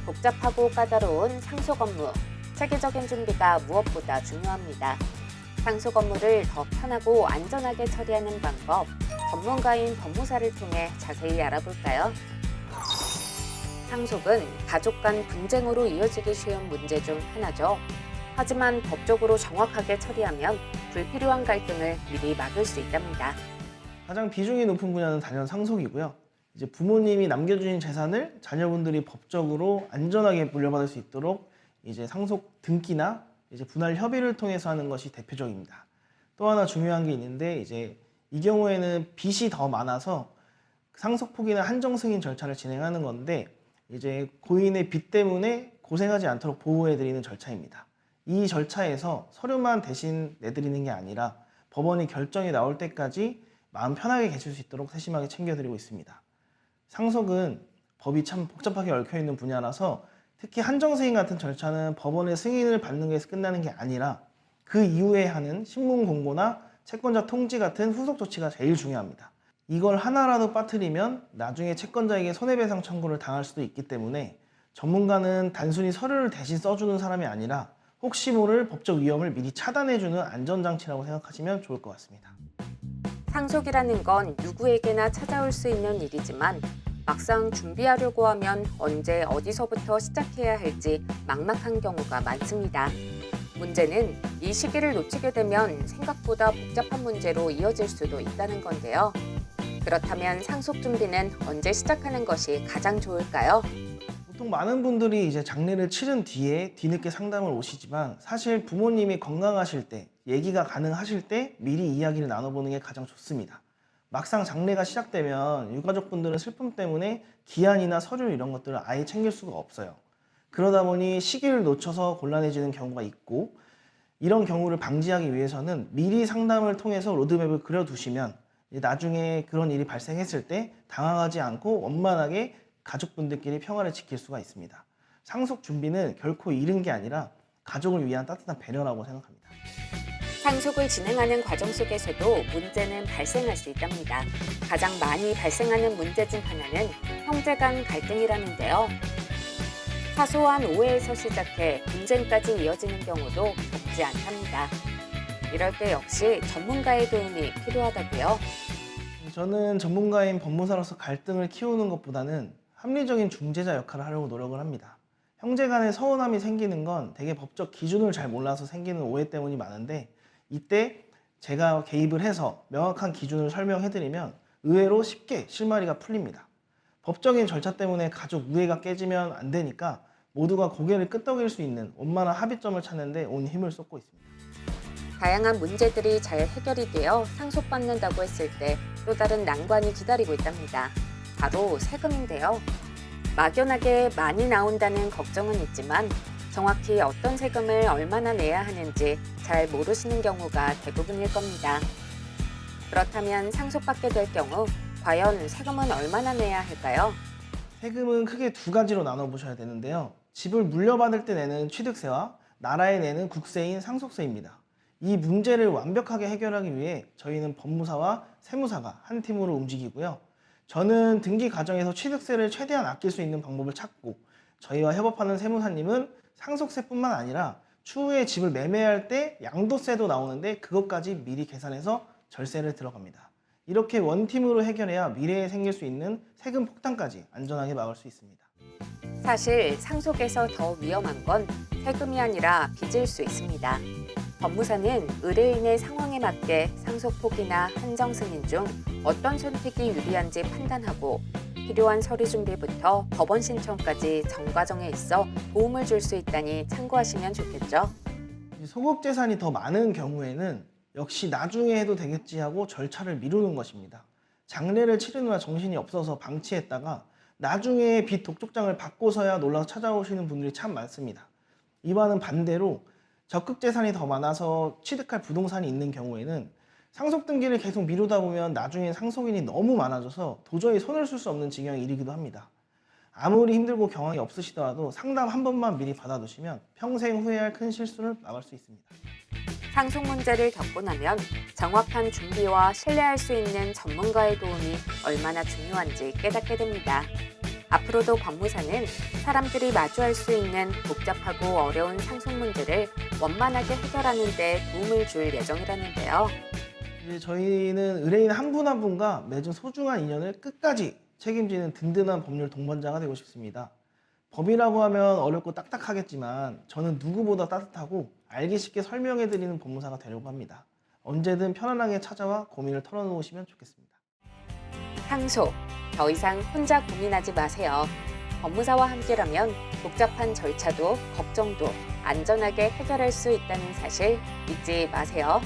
복잡하고 까다로운 상속 업무, 체계적인 준비가 무엇보다 중요합니다. 상속 업무를 더 편하고 안전하게 처리하는 방법, 전문가인 법무사를 통해 자세히 알아볼까요? 상속은 가족 간 분쟁으로 이어지기 쉬운 문제 중 하나죠. 하지만 법적으로 정확하게 처리하면 불필요한 갈등을 미리 막을 수 있답니다. 가장 비중이 높은 분야는 단연 상속이고요. 이제 부모님이 남겨주신 재산을 자녀분들이 법적으로 안전하게 물려받을 수 있도록 이제 상속 등기나 이제 분할 협의를 통해서 하는 것이 대표적입니다. 또 하나 중요한 게 있는데 이제 이 경우에는 빚이 더 많아서 상속 포기나 한정 승인 절차를 진행하는 건데 이제 고인의 빚 때문에 고생하지 않도록 보호해드리는 절차입니다. 이 절차에서 서류만 대신 내드리는 게 아니라 법원이 결정이 나올 때까지 마음 편하게 계실 수 있도록 세심하게 챙겨드리고 있습니다. 상속은 법이 참 복잡하게 얽혀있는 분야라서 특히 한정승인 같은 절차는 법원의 승인을 받는 것에서 끝나는 게 아니라 그 이후에 하는 신문공고나 채권자 통지 같은 후속 조치가 제일 중요합니다. 이걸 하나라도 빠뜨리면 나중에 채권자에게 손해배상 청구를 당할 수도 있기 때문에 전문가는 단순히 서류를 대신 써주는 사람이 아니라 혹시 모를 법적 위험을 미리 차단해주는 안전장치라고 생각하시면 좋을 것 같습니다. 상속이라는 건 누구에게나 찾아올 수 있는 일이지만 막상 준비하려고 하면 언제 어디서부터 시작해야 할지 막막한 경우가 많습니다. 문제는 이 시기를 놓치게 되면 생각보다 복잡한 문제로 이어질 수도 있다는 건데요. 그렇다면 상속 준비는 언제 시작하는 것이 가장 좋을까요? 보통 많은 분들이 이제 장례를 치른 뒤에 뒤늦게 상담을 오시지만 사실 부모님이 건강하실 때, 얘기가 가능하실 때 미리 이야기를 나눠보는 게 가장 좋습니다. 막상 장례가 시작되면 유가족분들은 슬픔 때문에 기한이나 서류 이런 것들을 아예 챙길 수가 없어요. 그러다 보니 시기를 놓쳐서 곤란해지는 경우가 있고 이런 경우를 방지하기 위해서는 미리 상담을 통해서 로드맵을 그려두시면 나중에 그런 일이 발생했을 때 당황하지 않고 원만하게 가족분들끼리 평화를 지킬 수가 있습니다. 상속 준비는 결코 잃은 게 아니라 가족을 위한 따뜻한 배려라고 생각합니다. 상속을 진행하는 과정 속에서도 문제는 발생할 수 있답니다. 가장 많이 발생하는 문제 중 하나는 형제 간 갈등이라는데요. 사소한 오해에서 시작해 분쟁까지 이어지는 경우도 적지 않답니다. 이럴 때 역시 전문가의 도움이 필요하다고요. 저는 전문가인 법무사로서 갈등을 키우는 것보다는 합리적인 중재자 역할을 하려고 노력을 합니다. 형제 간의 서운함이 생기는 건 되게 법적 기준을 잘 몰라서 생기는 오해 때문이 많은데 이때 제가 개입을 해서 명확한 기준을 설명해드리면 의외로 쉽게 실마리가 풀립니다. 법적인 절차 때문에 가족 우애가 깨지면 안 되니까 모두가 고개를 끄덕일 수 있는 원만한 합의점을 찾는 데 온 힘을 쏟고 있습니다. 다양한 문제들이 잘 해결이 되어 상속받는다고 했을 때 또 다른 난관이 기다리고 있답니다. 바로 세금인데요. 막연하게 많이 나온다는 걱정은 있지만 정확히 어떤 세금을 얼마나 내야 하는지 잘 모르시는 경우가 대부분일 겁니다. 그렇다면 상속받게 될 경우 과연 세금은 얼마나 내야 할까요? 세금은 크게 두 가지로 나눠보셔야 되는데요. 집을 물려받을 때 내는 취득세와 나라에 내는 국세인 상속세입니다. 이 문제를 완벽하게 해결하기 위해 저희는 법무사와 세무사가 한 팀으로 움직이고요. 저는 등기 과정에서 취득세를 최대한 아낄 수 있는 방법을 찾고 저희와 협업하는 세무사님은 상속세뿐만 아니라 추후에 집을 매매할 때 양도세도 나오는데 그것까지 미리 계산해서 절세를 들어갑니다. 이렇게 원팀으로 해결해야 미래에 생길 수 있는 세금 폭탄까지 안전하게 막을 수 있습니다. 사실 상속에서 더 위험한 건 세금이 아니라 빚일 수 있습니다. 법무사는 의뢰인의 상황에 맞게 상속 포기나 한정 승인 중 어떤 선택이 유리한지 판단하고 필요한 서류 준비부터 법원 신청까지 전 과정에 있어 도움을 줄 수 있다니 참고하시면 좋겠죠. 소급 재산이 더 많은 경우에는 역시 나중에 해도 되겠지 하고 절차를 미루는 것입니다. 장례를 치르느라 정신이 없어서 방치했다가 나중에 빚 독촉장을 받고서야 놀라서 찾아오시는 분들이 참 많습니다. 이와는 반대로 적극 재산이 더 많아서 취득할 부동산이 있는 경우에는 상속 등기를 계속 미루다 보면 나중에 상속인이 너무 많아져서 도저히 손을 쓸 수 없는 지경에 이르기도 합니다. 아무리 힘들고 경황이 없으시더라도 상담 한 번만 미리 받아두시면 평생 후회할 큰 실수를 막을 수 있습니다. 상속 문제를 겪고 나면 정확한 준비와 신뢰할 수 있는 전문가의 도움이 얼마나 중요한지 깨닫게 됩니다. 앞으로도 법무사는 사람들이 마주할 수 있는 복잡하고 어려운 상속 문제를 원만하게 해결하는 데 도움을 줄 예정이라는데요. 이제 저희는 의뢰인 한 분 한 분과 맺은 소중한 인연을 끝까지 책임지는 든든한 법률 동반자가 되고 싶습니다. 법이라고 하면 어렵고 딱딱하겠지만 저는 누구보다 따뜻하고 알기 쉽게 설명해드리는 법무사가 되려고 합니다. 언제든 편안하게 찾아와 고민을 털어놓으시면 좋겠습니다. 상속, 더 이상 혼자 고민하지 마세요. 법무사와 함께라면 복잡한 절차도 걱정도 안전하게 해결할 수 있다는 사실 잊지 마세요.